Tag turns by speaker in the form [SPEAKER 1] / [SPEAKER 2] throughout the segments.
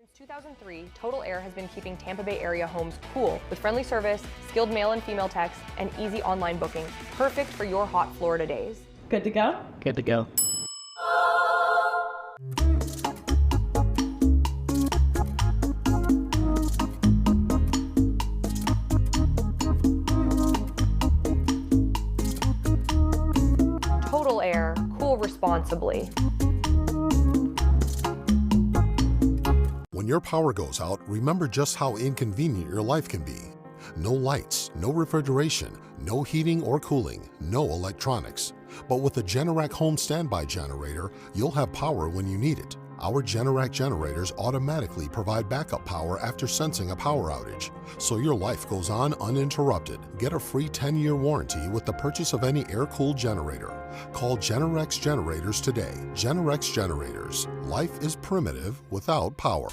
[SPEAKER 1] Since 2003, Total Air has been keeping Tampa Bay area homes cool with friendly service, skilled male and female techs, and easy online booking. Perfect for your hot Florida days.
[SPEAKER 2] Good to go?
[SPEAKER 3] Good to go.
[SPEAKER 1] Total Air, cool responsibly.
[SPEAKER 4] When your power goes out, remember just how inconvenient your life can be. No lights, no refrigeration, no heating or cooling, no electronics. But with a Generac home standby generator, you'll have power when you need it. Our Generac generators automatically provide backup power after sensing a power outage, so your life goes on uninterrupted. Get a free 10-year warranty with the purchase of any air-cooled generator. Call Generac Generators today. Generac Generators. Life is primitive without power.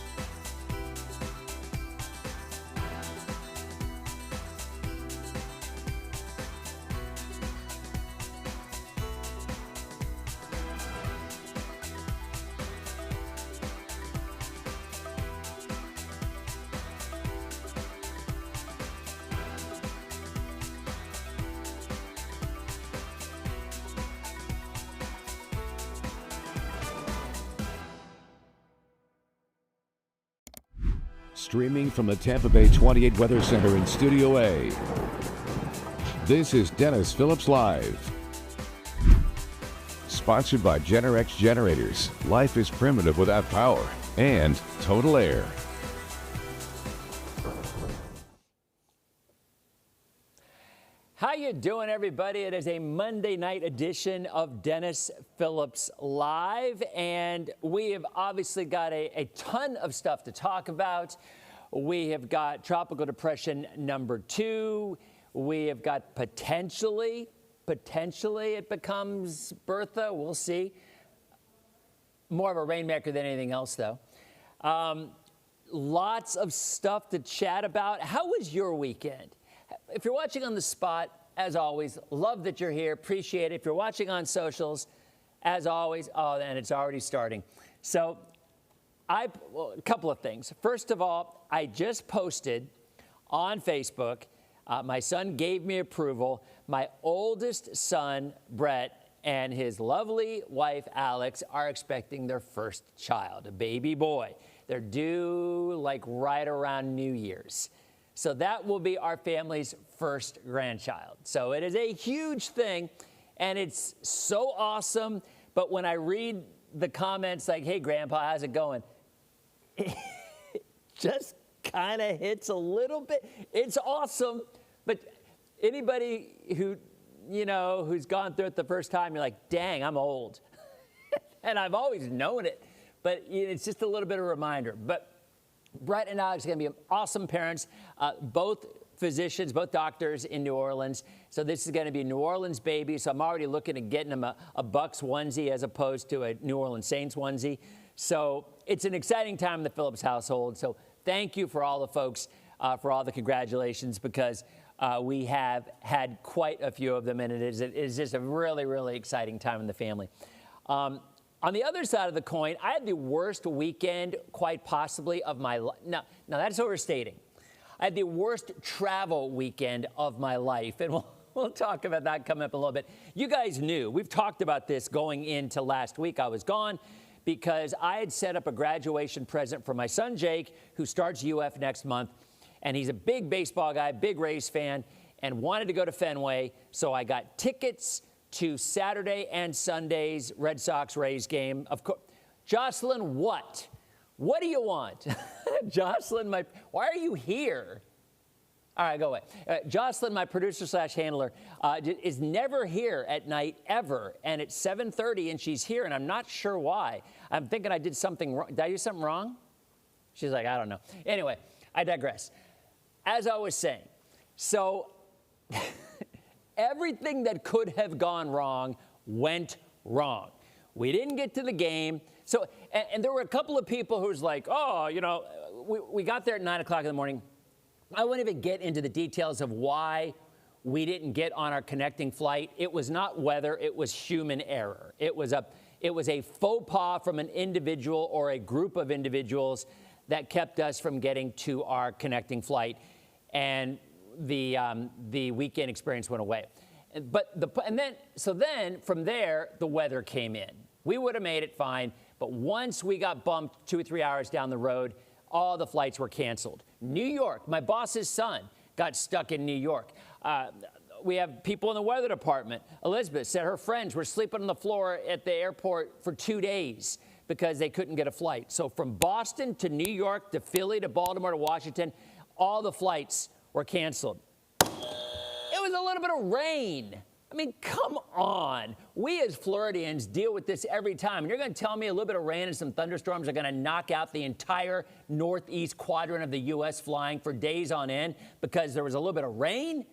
[SPEAKER 5] Streaming from the Tampa Bay 28 Weather Center in Studio A, this is Dennis Phillips Live. Sponsored by Generac Generators. Life is primitive without power. And Total Air.
[SPEAKER 6] How you doing, everybody? It is a Monday night edition of Dennis Phillips Live, and we have obviously got a ton of stuff to talk about. We have got tropical depression number 2. We have got potentially it becomes Bertha. We'll see. More of a rainmaker than anything else, though. Lots of stuff to chat about. How was your weekend? If you're watching on the spot, as always, love that you're here. Appreciate it. If you're watching on socials, as always, and it's already starting. So a couple of things. First of all, I just posted on Facebook. My son gave me approval. My oldest son, Brett, and his lovely wife, Alex, are expecting their first child, a baby boy. They're due like right around New Year's. So that will be our family's first grandchild. So it is a huge thing, and it's so awesome. But when I read the comments like, hey, Grandpa, how's it going? It just kind of hits a little bit. It's awesome. But anybody who, who's gone through it the first time, you're like, dang, I'm old. And I've always known it. But it's just a little bit of a reminder. But Brett and Alex are going to be awesome parents, both physicians, both doctors in New Orleans. So this is going to be a New Orleans baby. So I'm already looking at getting them a Bucks onesie as opposed to a New Orleans Saints onesie. So it's an exciting time in the Phillips household. So thank you for all the folks, for all the congratulations, because we have had quite a few of them, and it is just a really, really exciting time in the family. On the other side of the coin, I had the worst weekend, quite possibly, of my life. Now that's overstating. I had the worst travel weekend of my life, and we'll talk about that coming up a little bit. You guys knew. We've talked about this going into last week. I was gone because I had set up a graduation present for my son, Jake, who starts UF next month, and he's a big baseball guy, big Rays fan, and wanted to go to Fenway, so I got tickets to Saturday and Sunday's Red Sox-Rays game. Of course, Jocelyn, what? What do you want? Jocelyn, why are you here? All right, go away. Jocelyn, my producer/handler, is never here at night, ever. And it's 7:30, and she's here, and I'm not sure why. I'm thinking I did something wrong. Did I do something wrong? She's like, I don't know. Anyway, I digress. As I was saying, so everything that could have gone wrong went wrong. We didn't get to the game. So, and there were a couple of people who was like, oh, we got there at 9 o'clock in the morning. I won't even get into the details of why we didn't get on our connecting flight. It was not weather, it was human error. It was a faux pas from an individual or a group of individuals that kept us from getting to our connecting flight, and the weekend experience went away. So then from there, the weather came in. We would have made it fine, but once we got bumped 2 or 3 hours down the road, all the flights were canceled. New York, my boss's son got stuck in New York. We have people in the weather department. Elizabeth said her friends were sleeping on the floor at the airport for 2 days because they couldn't get a flight. So from Boston to New York to Philly to Baltimore to Washington, all the flights were canceled. It was a little bit of rain. I mean, come on. We as Floridians deal with this every time. And you're going to tell me a little bit of rain and some thunderstorms are going to knock out the entire northeast quadrant of the U.S. flying for days on end because there was a little bit of rain?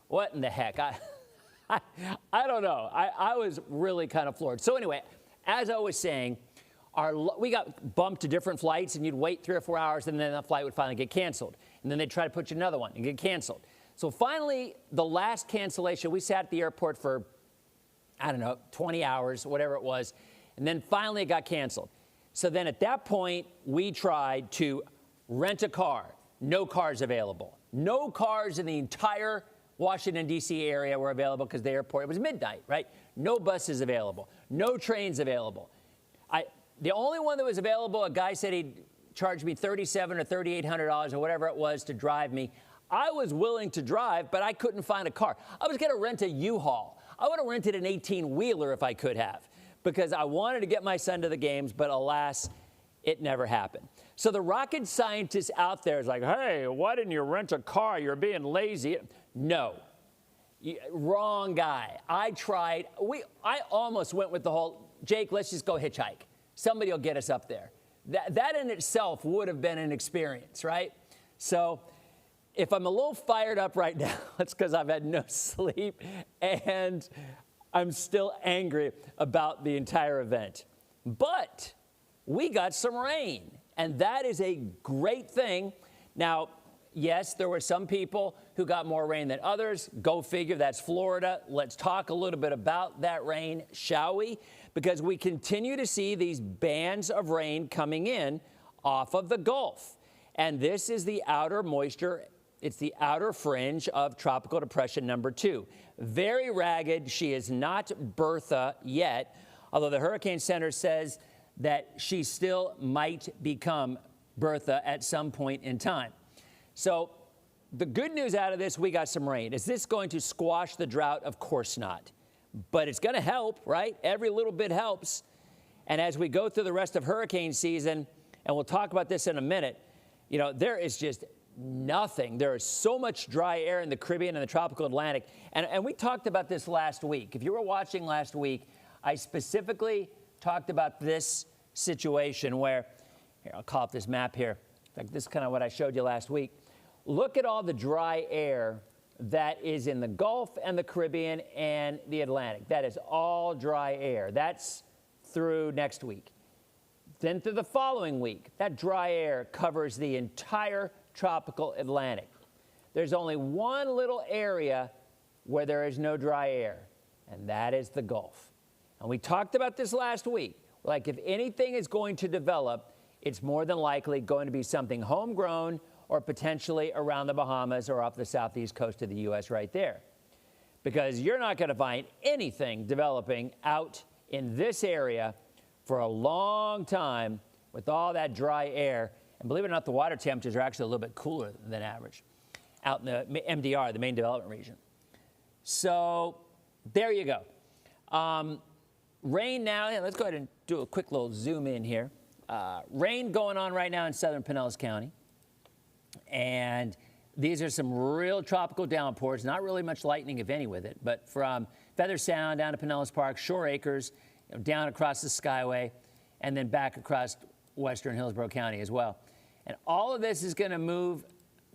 [SPEAKER 6] What in the heck? I don't know. I was really kind of floored. So anyway, as I was saying, we got bumped to different flights, and you'd wait 3 or 4 hours, and then the flight would finally get canceled. And then they'd try to put you another one and get canceled. So finally, the last cancellation, we sat at the airport for, I don't know, 20 hours, whatever it was, and then finally it got canceled. So then at that point, we tried to rent a car. No cars available. No cars in the entire Washington, D.C. area were available because the airport, it was midnight, right? No buses available. No trains available. The only one that was available, a guy said he'd charge me $3,700 or $3,800 or whatever it was to drive me. I was willing to drive, but I couldn't find a car. I was going to rent a U-Haul. I would have rented an 18-wheeler if I could have, because I wanted to get my son to the games, but alas, it never happened. So the rocket scientist out there is like, hey, why didn't you rent a car? You're being lazy. No. Wrong guy. I tried. I almost went with the whole, Jake, let's just go hitchhike. Somebody will get us up there. That in itself would have been an experience, right? So if I'm a little fired up right now, it's because I've had no sleep and I'm still angry about the entire event. But we got some rain, and that is a great thing. Now, yes, there were some people who got more rain than others. Go figure, that's Florida. Let's talk a little bit about that rain, shall we? Because we continue to see these bands of rain coming in off of the Gulf. And this is the outer moisture. It's the outer fringe of Tropical Depression number 2. Very ragged. She is not Bertha yet, although the Hurricane Center says that she still might become Bertha at some point in time. So the good news out of this, we got some rain. Is this going to squash the drought? Of course not. But it's going to help, right? Every little bit helps. And as we go through the rest of hurricane season, and we'll talk about this in a minute, you know, there is just nothing. There is so much dry air in the Caribbean and the tropical Atlantic. And we talked about this last week. If you were watching last week, I specifically talked about this situation where, here, I'll call up this map here. In fact, this is kind of what I showed you last week. Look at all the dry air that is in the Gulf and the Caribbean and the Atlantic. That is all dry air. That's through next week. Then through the following week, that dry air covers the entire tropical Atlantic. There's only one little area where there is no dry air, and that is the Gulf. And we talked about this last week. Like, if anything is going to develop, it's more than likely going to be something homegrown or potentially around the Bahamas or off the southeast coast of the U.S. right there. Because you're not going to find anything developing out in this area for a long time with all that dry air. And believe it or not, the water temperatures are actually a little bit cooler than average out in the MDR, the main development region. So there you go. Rain now, let's go ahead and do a quick little zoom in here. Rain going on right now in southern Pinellas County. And these are some real tropical downpours, not really much lightning, if any, with it, but from Feather Sound down to Pinellas Park, Shore Acres, down across the Skyway, and then back across western Hillsborough County as well. And all of this is going to move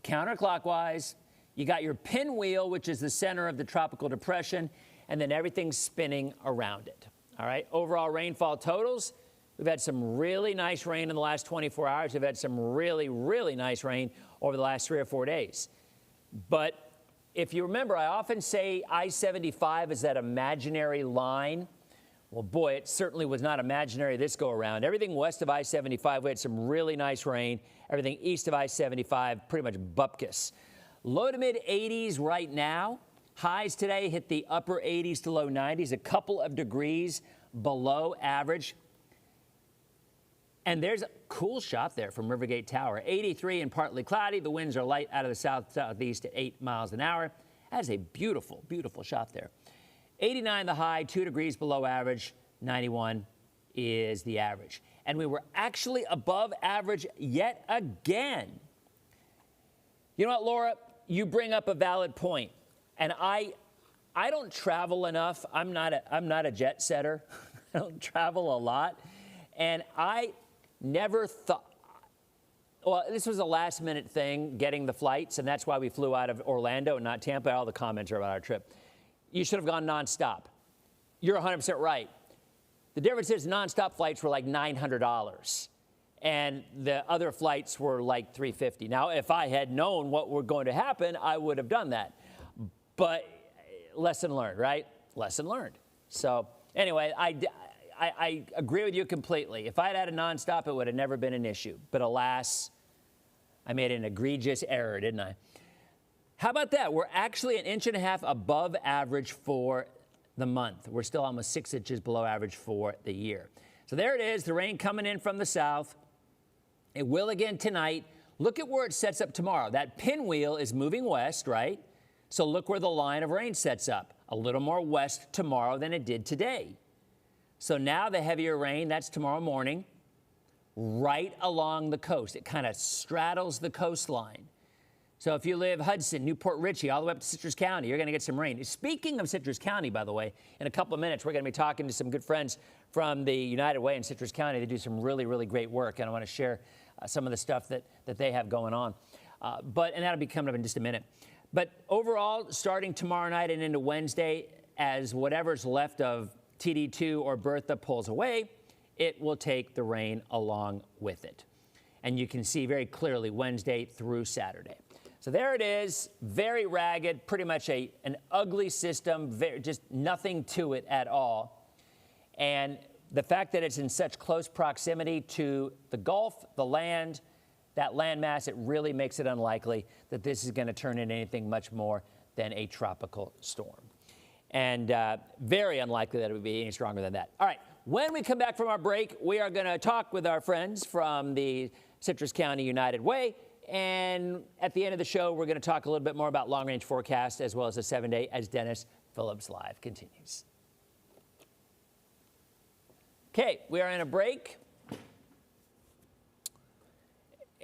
[SPEAKER 6] counterclockwise. You got your pinwheel, which is the center of the tropical depression, and then everything's spinning around it. All right, overall rainfall totals. We've had some really nice rain in the last 24 hours. We've had some really, really nice rain over the last 3 or 4 days. But if you remember, I often say I-75 is that imaginary line Well, boy, it certainly was not imaginary this go around. Everything west of I-75, we had some really nice rain. Everything east of I-75, pretty much bupkis. Low to mid 80s right now. Highs today hit the upper 80s to low 90s, a couple of degrees below average. And there's a cool shot there from Rivergate Tower. 83 and partly cloudy. The winds are light out of the south-southeast at 8 miles an hour. That is a beautiful, beautiful shot there. 89 the high, 2 degrees below average. 91 is the average. And we were actually above average yet again. You know what, Laura? You bring up a valid point. And I don't travel enough. I'm not a jet setter. I don't travel a lot. And I never thought, well, this was a last minute thing, getting the flights, and that's why we flew out of Orlando and not Tampa. All the comments are about our trip. You should have gone nonstop. You're 100% right. The difference is nonstop flights were like $900, and the other flights were like $350. Now, if I had known what were going to happen, I would have done that. But lesson learned, right? Lesson learned. So anyway, I agree with you completely. If I had had a nonstop, it would have never been an issue. But alas, I made an egregious error, didn't I? How about that? We're actually 1.5 inches above average for the month. We're still almost 6 inches below average for the year. So there it is, the rain coming in from the south. It will again tonight. Look at where it sets up tomorrow. That pinwheel is moving west, right? So look where the line of rain sets up. A little more west tomorrow than it did today. So now the heavier rain, that's tomorrow morning, right along the coast. It kind of straddles the coastline. So if you live Hudson, Newport Richey, all the way up to Citrus County, you're going to get some rain. Speaking of Citrus County, by the way, in a couple of minutes, we're going to be talking to some good friends from the United Way in Citrus County. They do some really, really great work, and I want to share some of the stuff that they have going on. And that'll be coming up in just a minute. But overall, starting tomorrow night and into Wednesday, as whatever's left of TD2 or Bertha pulls away, it will take the rain along with it. And you can see very clearly Wednesday through Saturday. So there it is, very ragged, pretty much an ugly system, just nothing to it at all. And the fact that it's in such close proximity to the Gulf, the land, that landmass, it really makes it unlikely that this is going to turn into anything much more than a tropical storm. And very unlikely that it would be any stronger than that. All right, when we come back from our break, we are going to talk with our friends from the Citrus County United Way. And at the end of the show, we're going to talk a little bit more about long-range forecast as well as the 7-day as Dennis Phillips Live continues. Okay, we are in a break.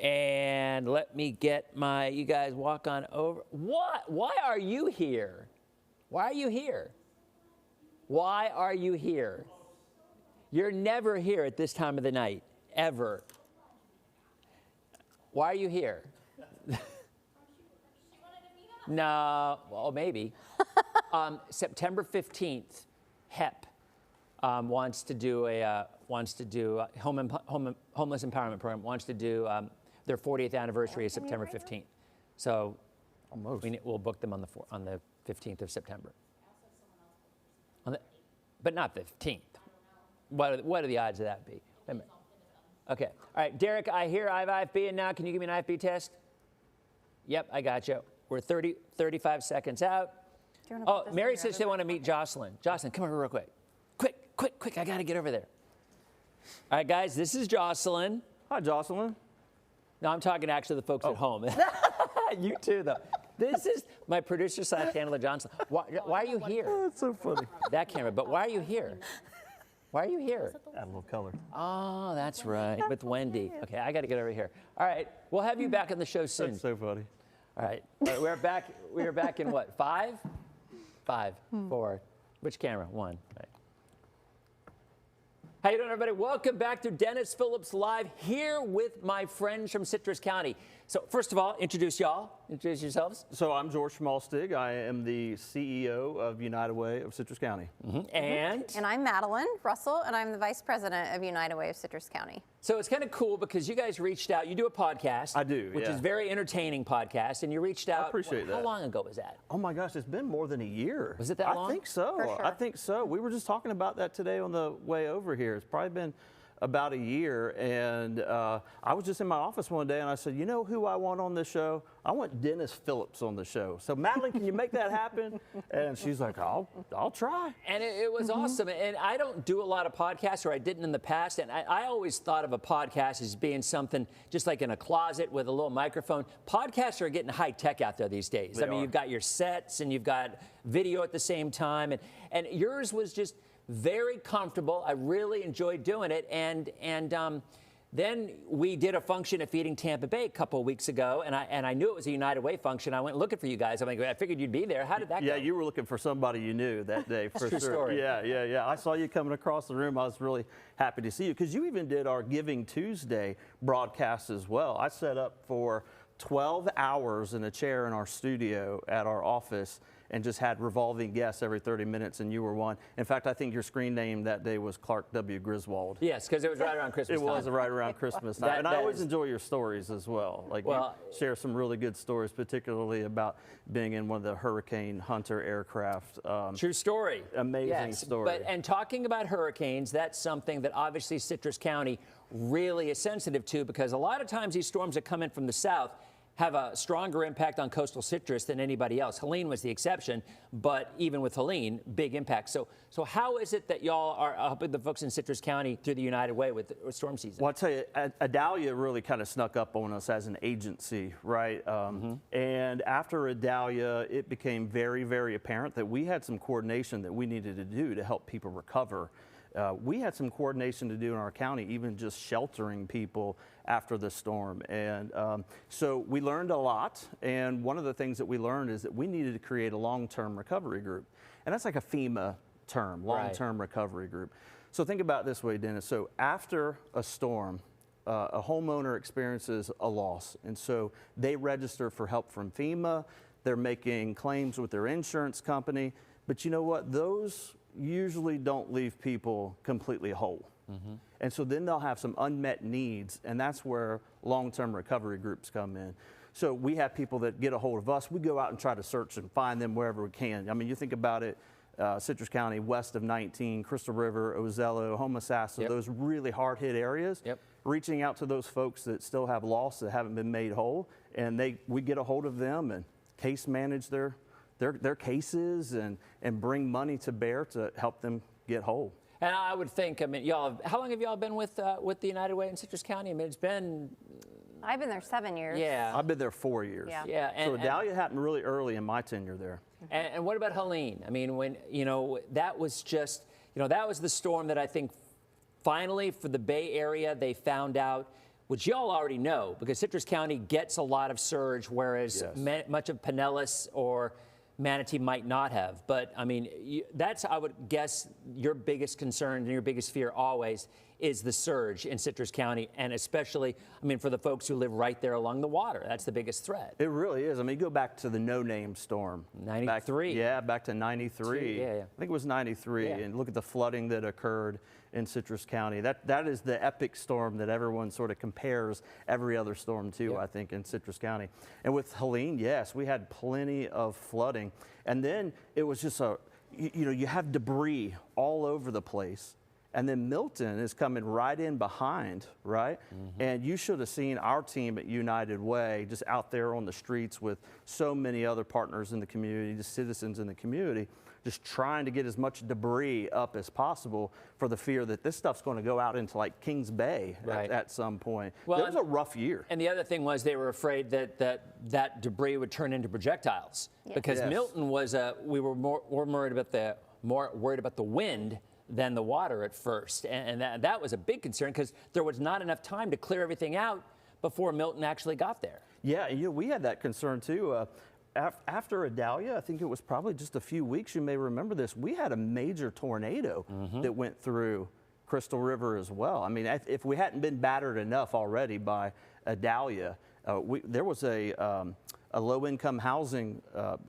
[SPEAKER 6] And let me get you guys walk on over. What? Why are you here? Why are you here? Why are you here? You're never here at this time of the night, ever. Why are you here? No, well, maybe. September 15th, HEP wants to do a homeless empowerment program. Wants to do their 40th anniversary is September 15th. So we'll book them on the 15th of September. But not the 15th. What are the odds of that be? Wait a minute. Okay. All right, Derek, I hear I have IFB, and now can you give me an IFB test? Yep, I got you. We're 35 seconds out. Oh, Mary says they want to meet Jocelyn. Jocelyn, come over real quick. Quick, I got to get over there. All right, guys, this is Jocelyn.
[SPEAKER 2] Hi, Jocelyn.
[SPEAKER 6] No, I'm talking actually to the folks at home. You too, though. This is my producer, Chandler Johnson. Why are you here?
[SPEAKER 2] Oh, that's so funny.
[SPEAKER 6] That camera, but why are you here? Why are you here?
[SPEAKER 2] Add a little color.
[SPEAKER 6] Oh, that's right, with Wendy. Okay, I got to get over here. All right, we'll have you back on the show soon.
[SPEAKER 2] That's so funny.
[SPEAKER 6] All right, we're back. We are back in what? 5, 4. Which camera? 1. Right. How you doing, everybody? Welcome back to Dennis Phillips Live, here with my friends from Citrus County. So first of all, introduce yourselves.
[SPEAKER 2] So I'm George Schmalstig. I am the CEO of United Way of Citrus County.
[SPEAKER 6] And
[SPEAKER 3] I'm Madeline Russell, and I'm the Vice President of United Way of Citrus County.
[SPEAKER 6] so it's kind of cool because you guys reached out. You do a podcast.
[SPEAKER 2] I do,
[SPEAKER 6] which
[SPEAKER 2] yeah.
[SPEAKER 6] is very entertaining podcast, and you reached out.
[SPEAKER 2] appreciate
[SPEAKER 6] How
[SPEAKER 2] that.
[SPEAKER 6] long ago was that?
[SPEAKER 2] Oh my gosh, it's been more than a year.
[SPEAKER 6] Was it that long?
[SPEAKER 2] I think so.
[SPEAKER 3] For sure.
[SPEAKER 2] I think so. We were just talking about that today on the way over here. It's probably been about a year, and I was just in my office one day and I said, you know who I want on this show? I want Dennis Phillips on the show. So Madeline, can you make that happen? And she's like, I'll try.
[SPEAKER 6] And it was awesome. And I don't do a lot of podcasts, or I didn't in the past. And I always thought of a podcast as being something just like in a closet with a little microphone. Podcasts are getting high tech out there these days.
[SPEAKER 2] They
[SPEAKER 6] I mean,
[SPEAKER 2] are.
[SPEAKER 6] you've got your sets and you've got video at the same time. And yours was just very comfortable. I really enjoyed doing it. And then we did a function at Feeding Tampa Bay a couple of weeks ago, and I knew it was a United Way function. I went looking for you guys. I figured you'd be there. How did that go?
[SPEAKER 2] Yeah, you were looking for somebody you knew that day for
[SPEAKER 6] True
[SPEAKER 2] sure.
[SPEAKER 6] story.
[SPEAKER 2] Yeah. I saw you coming across the room. I was really happy to see you because you even did our Giving Tuesday broadcast as well. I set up for 12 hours in a chair in our studio at our office and just had revolving guests every 30 minutes, and you were one. In fact, I think your screen name that day was Clark W. Griswold.
[SPEAKER 6] Yes, because it was right around Christmas
[SPEAKER 2] It
[SPEAKER 6] time.
[SPEAKER 2] was right around Christmas time. And I
[SPEAKER 6] that
[SPEAKER 2] always
[SPEAKER 6] is-
[SPEAKER 2] enjoy your stories as well. Like,
[SPEAKER 6] Well-
[SPEAKER 2] you share some really good stories, particularly about being in one of the Hurricane Hunter aircraft.
[SPEAKER 6] True story.
[SPEAKER 2] Amazing story.
[SPEAKER 6] And talking about hurricanes, that's something that obviously Citrus County really is sensitive to, because a lot of times these storms that come in from the south have a stronger impact on coastal citrus than anybody else. Helene was the exception, but even with Helene, big impact. So how is it that y'all are helping the folks in Citrus County through the United Way with storm season?
[SPEAKER 2] Well, I'll tell you, Adalia really kind of snuck up on us as an agency, right? And after Adalia, it became very, very apparent that we had some coordination that we needed to do to help people recover. We had some coordination to do in our county, even just sheltering people after the storm. And so we learned a lot. And one of the things that we learned is that we needed to create a long-term recovery group. And that's like a FEMA term, long-term recovery group. So think about it this way, Dennis. So after a storm, a homeowner experiences a loss. And so they register for help from FEMA. They're making claims with their insurance company. But you know what? Those usually don't leave people completely whole. And so then they'll have some unmet needs, and that's where long-term recovery groups come in. So we have people that get a hold of us. We go out and try to search and find them wherever we can. I mean, you think about it, Citrus County, west of 19, Crystal River, Ozello, Homosassa, those really hard-hit areas, reaching out to those folks that still have loss, that haven't been made whole, and we get a hold of them and case manage their cases and bring money to bear to help them get whole.
[SPEAKER 6] And I would think, I mean, how long have y'all been with the United Way in Citrus County? I mean, it's been,
[SPEAKER 3] I've been there 7 years.
[SPEAKER 6] yeah.
[SPEAKER 2] I've been there 4 years.
[SPEAKER 3] Yeah.
[SPEAKER 6] Yeah,
[SPEAKER 2] So Adalia happened really early in my tenure there.
[SPEAKER 6] And what about Helene? I mean, when, that was just, that was the storm that I think finally for the Bay Area they found out, which y'all already know, because Citrus County gets a lot of surge, whereas much of Pinellas or Manatee might not have. But I mean, that's, I would guess, your biggest concern and your biggest fear always is the surge in Citrus County, and especially, I mean, for the folks who live right there along the water. That's the biggest threat.
[SPEAKER 2] It really is. I mean, go back to the no-name storm.
[SPEAKER 6] 93.
[SPEAKER 2] Back to 93.
[SPEAKER 6] Yeah.
[SPEAKER 2] I think it was 93.
[SPEAKER 6] Yeah.
[SPEAKER 2] And look at the flooding that occurred in Citrus County. That is the epic storm that everyone sort of compares every other storm to, I think, in Citrus County. And with Helene, yes, we had plenty of flooding. And then it was just you have debris all over the place. And then Milton is coming right in behind, right? And you should have seen our team at United Way just out there on the streets with so many other partners in the community, just citizens in the community, just trying to get as much debris up as possible for the fear that this stuff's going to go out into like Kings Bay at some point. Well, it was a rough year.
[SPEAKER 6] And the other thing was they were afraid that debris would turn into projectiles, because Milton was we were more worried about the wind than the water at first. And that was a big concern, because there was not enough time to clear everything out before Milton actually got there.
[SPEAKER 2] Yeah, we had that concern too. After Adalia, I think it was probably just a few weeks, you may remember this, we had a major tornado that went through Crystal River as well. I mean, if we hadn't been battered enough already by Adalia, there was a low-income housing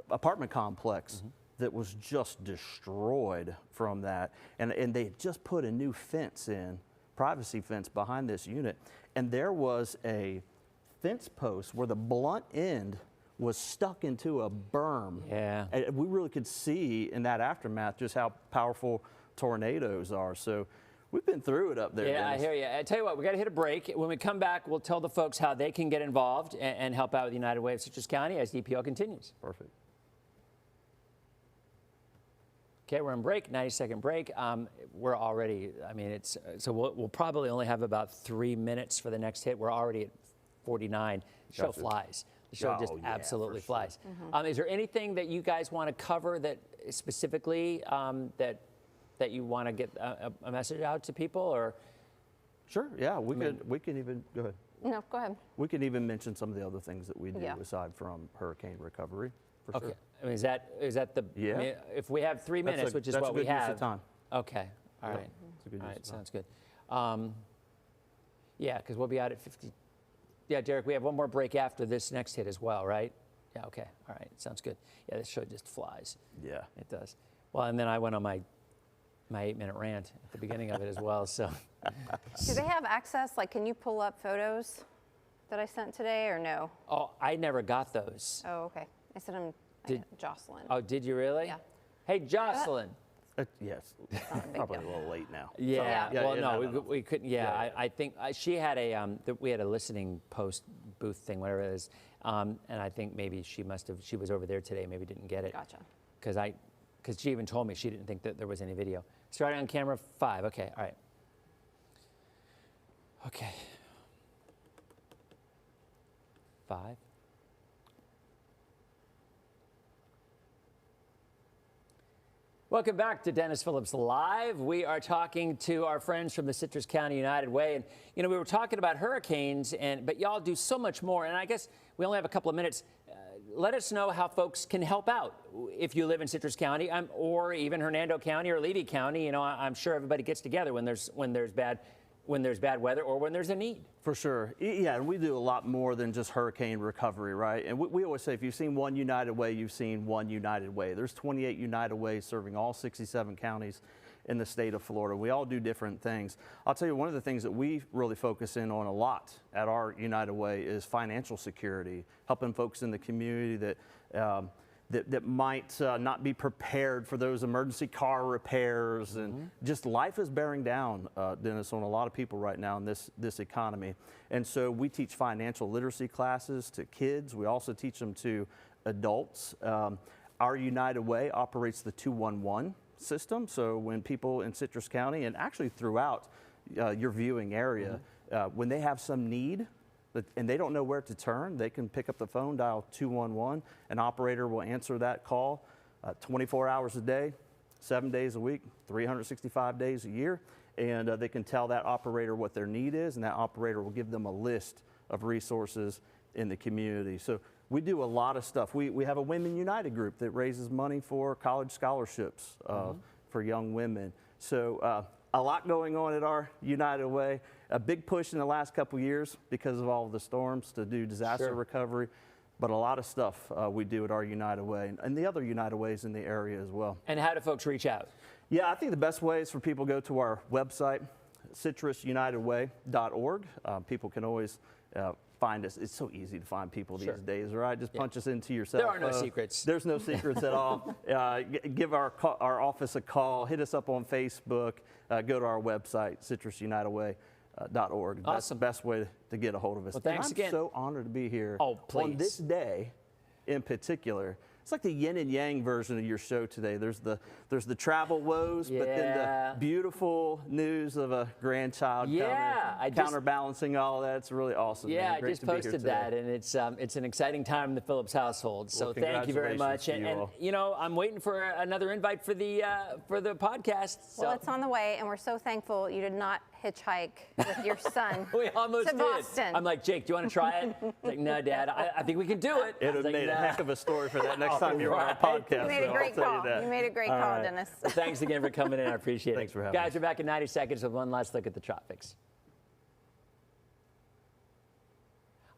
[SPEAKER 2] apartment complex that was just destroyed from that. And they had just put a new fence in, privacy fence behind this unit. And there was a fence post where the blunt end was stuck into a berm.
[SPEAKER 6] Yeah.
[SPEAKER 2] And we really could see in that aftermath just how powerful tornadoes are. So we've been through it up there.
[SPEAKER 6] Yeah,
[SPEAKER 2] Dennis.
[SPEAKER 6] I hear you. I tell you what, we got to hit a break. When we come back, we'll tell the folks how they can get involved and help out with United Way of Citrus County as DPO continues.
[SPEAKER 2] Perfect.
[SPEAKER 6] Okay, we're on break, 90-second break. We're already, I mean, so we'll probably only have about 3 minutes for the next hit. We're already at 49. The show flies. The show just absolutely flies. Is there anything that you guys want to cover that specifically that you want to get a message out to people, or?
[SPEAKER 2] Sure, yeah, we can even, go ahead.
[SPEAKER 3] No, go ahead.
[SPEAKER 2] We can even mention some of the other things that we do aside from hurricane recovery. For
[SPEAKER 6] Okay.
[SPEAKER 2] Sure.
[SPEAKER 6] I mean, is that the?
[SPEAKER 2] Yeah.
[SPEAKER 6] I mean, if we have 3 minutes, which is
[SPEAKER 2] that's
[SPEAKER 6] what
[SPEAKER 2] a good
[SPEAKER 6] we have.
[SPEAKER 2] Use of time.
[SPEAKER 6] Okay. All right.
[SPEAKER 2] It's a good
[SPEAKER 6] All
[SPEAKER 2] use
[SPEAKER 6] right.
[SPEAKER 2] of time.
[SPEAKER 6] Sounds good. Yeah, because we'll be out at 50. Yeah, Derek, we have one more break after this next hit as well, right? Yeah. Okay. All right. Sounds good. Yeah, this show just flies.
[SPEAKER 2] Yeah.
[SPEAKER 6] It does. Well, and then I went on my 8-minute rant at the beginning of it as well. So.
[SPEAKER 3] Do they have access? Like, can you pull up photos that I sent today, or no?
[SPEAKER 6] Oh, I never got those.
[SPEAKER 3] Oh, okay. I sent them Jocelyn.
[SPEAKER 6] Oh, did you really?
[SPEAKER 3] Yeah.
[SPEAKER 6] Hey, Jocelyn.
[SPEAKER 2] Yes,
[SPEAKER 3] Not a big
[SPEAKER 2] probably
[SPEAKER 3] deal.
[SPEAKER 2] a little late now.
[SPEAKER 6] Yeah.
[SPEAKER 3] Yeah,
[SPEAKER 6] Well,
[SPEAKER 2] yeah,
[SPEAKER 6] no,
[SPEAKER 2] no.
[SPEAKER 6] we couldn't. Yeah, I think she had we had a listening post booth thing, whatever it is, and I think maybe she was over there today, maybe didn't get it.
[SPEAKER 3] Gotcha.
[SPEAKER 6] Because she even told me she didn't think that there was any video. Starting on camera 5. Okay. All right. Okay. 5. Welcome back to Dennis Phillips Live. We are talking to our friends from the Citrus County United Way. And, you know, we were talking about hurricanes, but y'all do so much more. And I guess we only have a couple of minutes. Let us know how folks can help out if you live in Citrus County or even Hernando County or Levy County. You know, I'm sure everybody gets together when there's bad weather or when there's a need.
[SPEAKER 2] For sure. Yeah, and we do a lot more than just hurricane recovery, right? And we always say if you've seen one United Way, you've seen one United Way. There's 28 United Ways serving all 67 counties in the state of Florida. We all do different things. I'll tell you, one of the things that we really focus in on a lot at our United Way is financial security, helping folks in the community that might not be prepared for those emergency car repairs. And just life is bearing down, Dennis, on a lot of people right now in this economy. And so we teach financial literacy classes to kids. We also teach them to adults. Our United Way operates the 211 system. So when people in Citrus County and actually throughout your viewing area, when they have some need, and they don't know where to turn, they can pick up the phone, dial 211. An operator will answer that call 24 hours a day, 7 days a week, 365 days a year. And they can tell that operator what their need is, and that operator will give them a list of resources in the community. So we do a lot of stuff. We have a Women United group that raises money for college scholarships for young women. So a lot going on at our United Way. A big push in the last couple years because of all of the storms to do disaster recovery, but a lot of stuff we do at our United Way and the other United Ways in the area as well.
[SPEAKER 6] And how do folks reach out?
[SPEAKER 2] Yeah, I think the best way is for people to go to our website, citrusunitedway.org. People can always find us. It's so easy to find people these days, right? Just punch us into your cell phone.
[SPEAKER 6] There are no secrets.
[SPEAKER 2] There's no secrets at all. Give our office a call. Hit us up on Facebook. Go to our website, citrusunitedway.org. That's the best way to get a hold of us.
[SPEAKER 6] Well, thanks again.
[SPEAKER 2] I'm so honored to be here
[SPEAKER 6] on
[SPEAKER 2] this day in particular. It's like the yin and yang version of your show today. There's the travel woes, but then the beautiful news of a grandchild counterbalancing all that. It's really awesome.
[SPEAKER 6] Yeah,
[SPEAKER 2] man.
[SPEAKER 6] I just posted that, and it's an exciting time in the Phillips household. So thank you very much. And you know, I'm waiting for another invite for the podcast. So.
[SPEAKER 3] Well, it's on the way, and we're so thankful you did not hitchhike with your son
[SPEAKER 6] we almost
[SPEAKER 3] to Boston.
[SPEAKER 6] I'm like, Jake, do you want to try it? He's like, no, Dad, I think we can do it.
[SPEAKER 2] It would have made a heck of a story for that next time you're on our podcast.
[SPEAKER 3] You made a great call. You made a great call, Dennis.
[SPEAKER 6] Well, thanks again for coming in. I appreciate it.
[SPEAKER 2] Thanks for having
[SPEAKER 6] us. Guys, we're back in 90 seconds with one last look at the Tropics.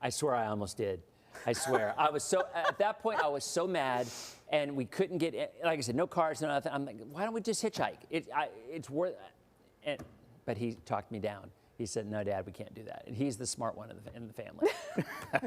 [SPEAKER 6] I swear I almost did. I swear. I was so, at that point, I was so mad, and we couldn't get, like I said, no cars, no nothing. I'm like, why don't we just hitchhike? It's worth it. But he talked me down. He said, no, Dad, we can't do that. And he's the smart one in the family.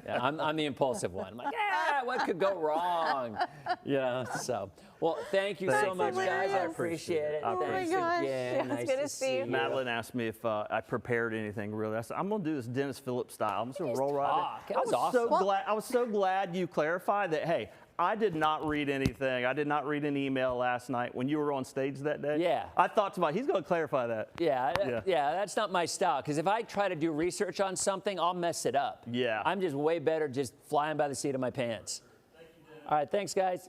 [SPEAKER 6] Yeah, I'm the impulsive one. I'm like, yeah, what could go wrong? Yeah, so. Well, thank you so much, guys. I appreciate it.
[SPEAKER 3] Oh
[SPEAKER 6] Thanks
[SPEAKER 3] my gosh.
[SPEAKER 6] again.
[SPEAKER 3] Yeah,
[SPEAKER 6] Nice
[SPEAKER 3] it's good
[SPEAKER 6] to
[SPEAKER 3] to see you.
[SPEAKER 2] Madeline asked me if I prepared anything really. I said, I'm going to do this Dennis Phillips style. I'm just going to roll right in.
[SPEAKER 6] That was awesome.
[SPEAKER 2] I was so glad you clarified that, hey, I did not read anything. I did not read an email last night when you were on stage that day.
[SPEAKER 6] Yeah.
[SPEAKER 2] I thought to myself, he's going to clarify that.
[SPEAKER 6] Yeah, that's not my style. Because if I try to do research on something, I'll mess it up.
[SPEAKER 2] Yeah.
[SPEAKER 6] I'm just way better just flying by the seat of my pants. Thank you, Dennis. All right, thanks, guys.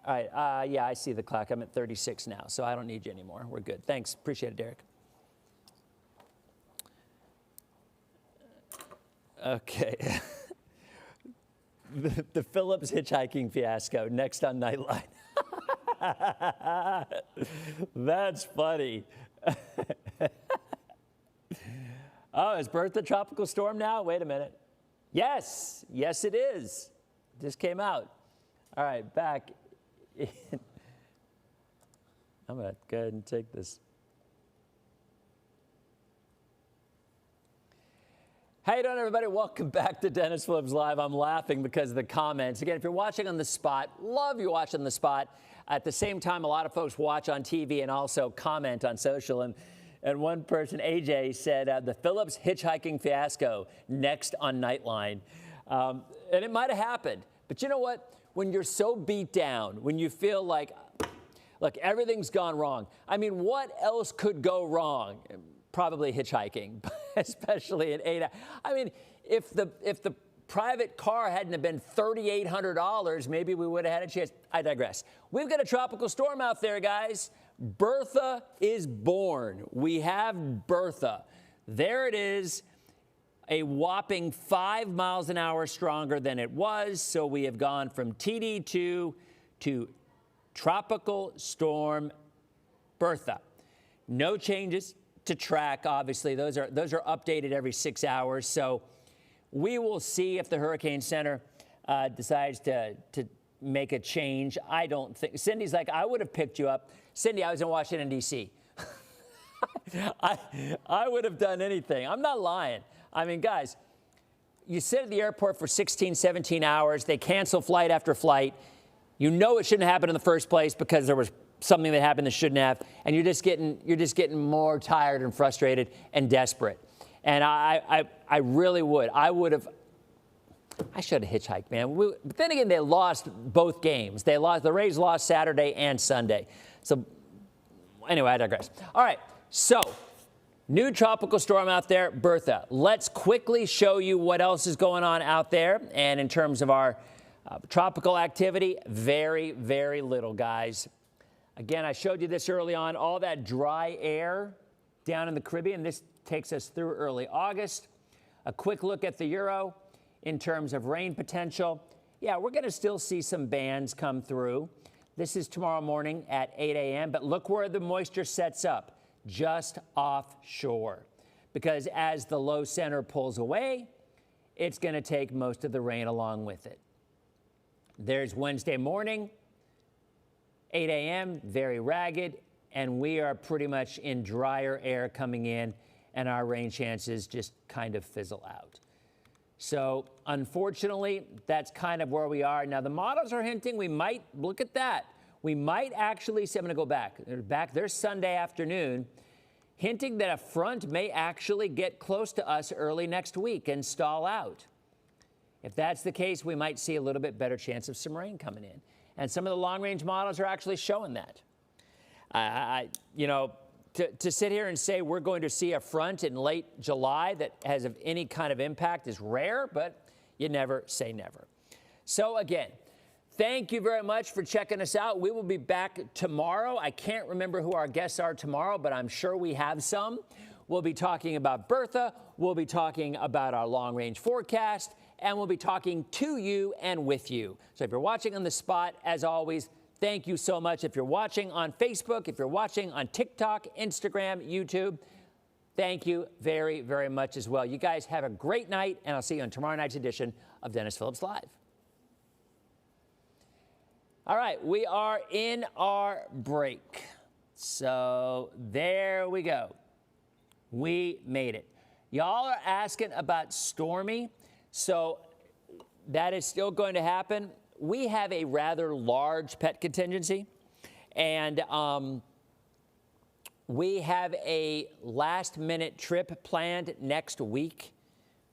[SPEAKER 6] All right, yeah, I see the clock. I'm at 36 now, so I don't need you anymore. We're good. Thanks. Appreciate it, Derek. Okay. The Phillips hitchhiking fiasco next on Nightline. That's funny. Oh, is Bertha a tropical storm now? Wait a minute. Yes, yes it is. Just came out. All right, back in. I'm going to go ahead and take this. How you doing, everybody? Welcome back to Dennis Phillips Live. I'm laughing because of the comments. Again, if you're watching on the spot, love you watching the spot. At the same time, a lot of folks watch on TV and also comment on social. And one person, AJ, said, the Phillips hitchhiking fiasco next on Nightline. And it might have happened. But you know what? When you're so beat down, when you feel like, look, everything's gone wrong. I mean, what else could go wrong? Probably hitchhiking, especially at 8 hours. I mean, if the private car hadn't have been $3,800, maybe we would have had a chance. I digress. We've got a tropical storm out there, guys. Bertha is born. We have Bertha. There it is, a whopping 5 miles an hour stronger than it was. So we have gone from TD2 to tropical storm Bertha. No changes to track, obviously. Those are updated every 6 hours. So we will see if the Hurricane Center decides to make a change. I don't think. Cindy's like, I would have picked you up. Cindy, I was in Washington, D.C. I would have done anything. I'm not lying. I mean, guys, you sit at the airport for 16, 17 hours. They cancel flight after flight. You know it shouldn't happen in the first place because there was something that happened that shouldn't have, and you're just getting more tired and frustrated and desperate. And I really would. I should have hitchhiked, man. But then again, they lost both games. The Rays lost Saturday and Sunday. So anyway, I digress. All right, so new tropical storm out there, Bertha. Let's quickly show you what else is going on out there. And in terms of our tropical activity, very, very little, guys. Again, I showed you this early on, all that dry air down in the Caribbean. This takes us through early August. A quick look at the Euro in terms of rain potential. Yeah, we're going to still see some bands come through. This is tomorrow morning at 8 a.m., but look where the moisture sets up, just offshore. Because as the low center pulls away, it's going to take most of the rain along with it. There's Wednesday morning. 8 a.m., very ragged, and we are pretty much in drier air coming in, and our rain chances just kind of fizzle out. So, unfortunately, that's kind of where we are. Now, the models are hinting we might, look at that, we might actually see, I'm going to go back. There's Sunday afternoon, hinting that a front may actually get close to us early next week and stall out. If that's the case, we might see a little bit better chance of some rain coming in. And some of the long-range models are actually showing that. To sit here and say we're going to see a front in late July that has any kind of impact is rare, but you never say never. So again, thank you very much for checking us out. We will be back tomorrow. I can't remember who our guests are tomorrow, but I'm sure we have some. We'll be talking about Bertha. We'll be talking about our long-range forecast. And we'll be talking to you and with you. So if you're watching on the spot, as always, thank you so much. If you're watching on Facebook, if you're watching on TikTok, Instagram, YouTube, thank you very, very much as well. You guys have a great night, and I'll see you on tomorrow night's edition of Dennis Phillips Live. All right, we are in our break. So there we go. We made it. Y'all are asking about Stormy. So that is still going to happen. We have a rather large pet contingency, and we have a last-minute trip planned next week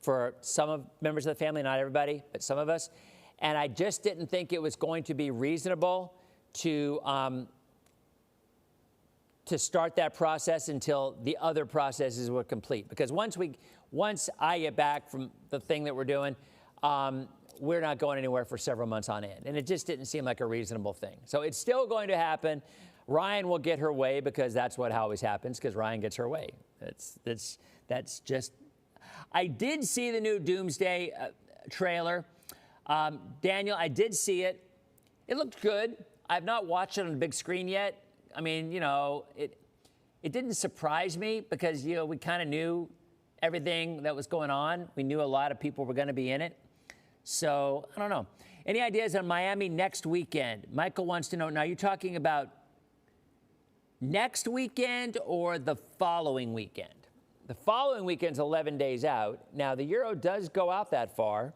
[SPEAKER 6] for some members of the family, not everybody, but some of us. And I just didn't think it was going to be reasonable to start that process until the other processes were complete. Because once I get back from the thing that we're doing, we're not going anywhere for several months on end. And it just didn't seem like a reasonable thing. So it's still going to happen. Ryan will get her way, because that's what always happens, because Ryan gets her way. That's just. I did see the new Doomsday trailer. Daniel, I did see it. It looked good. I've not watched it on the big screen yet. I mean, it didn't surprise me, because, we kind of knew everything that was going on. We knew a lot of people were going to be in it. So, I don't know. Any ideas on Miami next weekend? Michael wants to know, now you're talking about next weekend or the following weekend? The following weekend's 11 days out. Now, the Euro does go out that far.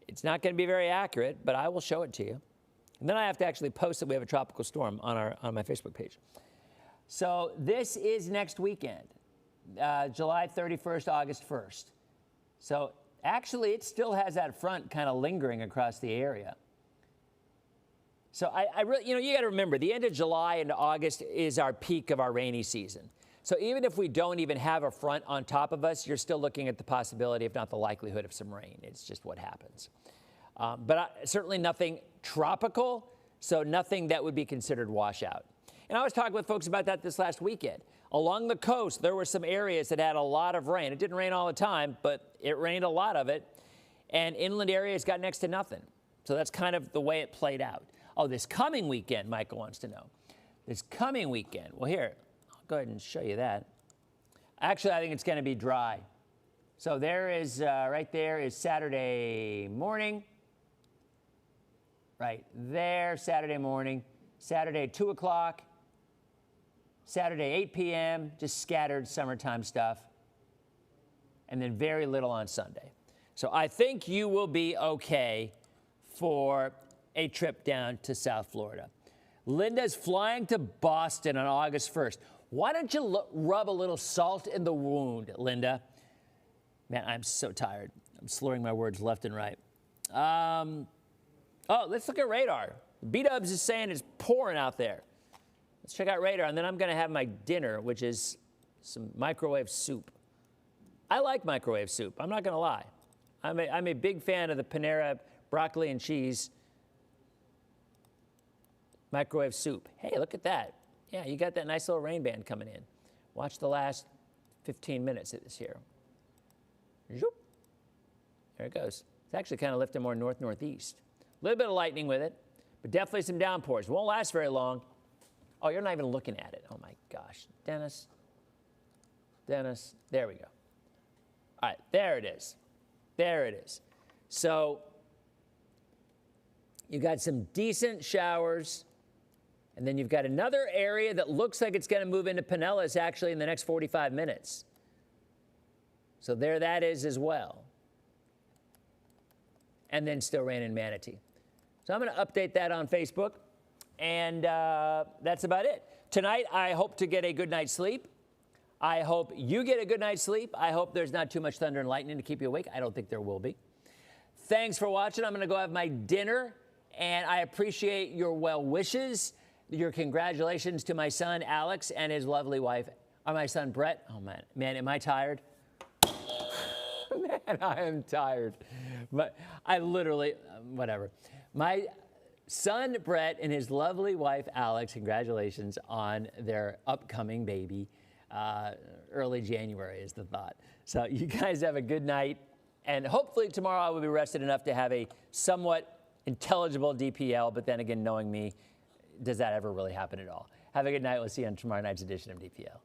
[SPEAKER 6] It's not going to be very accurate, but I will show it to you. And then I have to actually post that we have a tropical storm on my Facebook page. So this is next weekend, July 31st, August 1st. So actually, it still has that front kind of lingering across the area. So I really, you got to remember, the end of July and August is our peak of our rainy season. So even if we don't even have a front on top of us, you're still looking at the possibility, if not the likelihood, of some rain. It's just what happens. But certainly nothing tropical, so nothing that would be considered washout. And I was talking with folks about that this last weekend. Along the coast, there were some areas that had a lot of rain. It didn't rain all the time, but it rained a lot of it. And inland areas got next to nothing. So that's kind of the way it played out. Oh, this coming weekend, Michael wants to know. This coming weekend. Well, here, I'll go ahead and show you that. Actually, I think it's going to be dry. So there is, right there is Saturday morning. Right there, Saturday morning. Saturday, 2 o'clock. Saturday, 8 p.m., just scattered summertime stuff. And then very little on Sunday. So I think you will be okay for a trip down to South Florida. Linda's flying to Boston on August 1st. Why don't you rub a little salt in the wound, Linda? Man, I'm so tired. I'm slurring my words left and right. Oh, let's look at radar. B-Dubs is saying it's pouring out there. Let's check out radar, and then I'm going to have my dinner, which is some microwave soup. I like microwave soup. I'm not going to lie. I'm a big fan of the Panera broccoli and cheese microwave soup. Hey, look at that. Yeah, you got that nice little rain band coming in. Watch the last 15 minutes of this here. Zoop. There it goes. It's actually kind of lifting more north-northeast. A little bit of lightning with it, but definitely some downpours. Won't last very long. Oh, you're not even looking at it. Oh, my gosh. Dennis. There we go. All right, there it is. There it is. So you got some decent showers, and then you've got another area that looks like it's going to move into Pinellas actually in the next 45 minutes. So there that is as well. And then still rain in Manatee. So I'm going to update that on Facebook, and that's about it. Tonight, I hope to get a good night's sleep. I hope you get a good night's sleep. I hope there's not too much thunder and lightning to keep you awake. I don't think there will be. Thanks for watching. I'm going to go have my dinner, and I appreciate your well wishes, your congratulations to my son, Alex, and his lovely wife, or my son, Brett. Oh, man, am I tired? Man, I am tired. But I literally, whatever. My son, Brett, and his lovely wife, Alex, congratulations on their upcoming baby. Early January is the thought. So you guys have a good night. And hopefully tomorrow I will be rested enough to have a somewhat intelligible DPL. But then again, knowing me, does that ever really happen at all? Have a good night. We'll see you on tomorrow night's edition of DPL.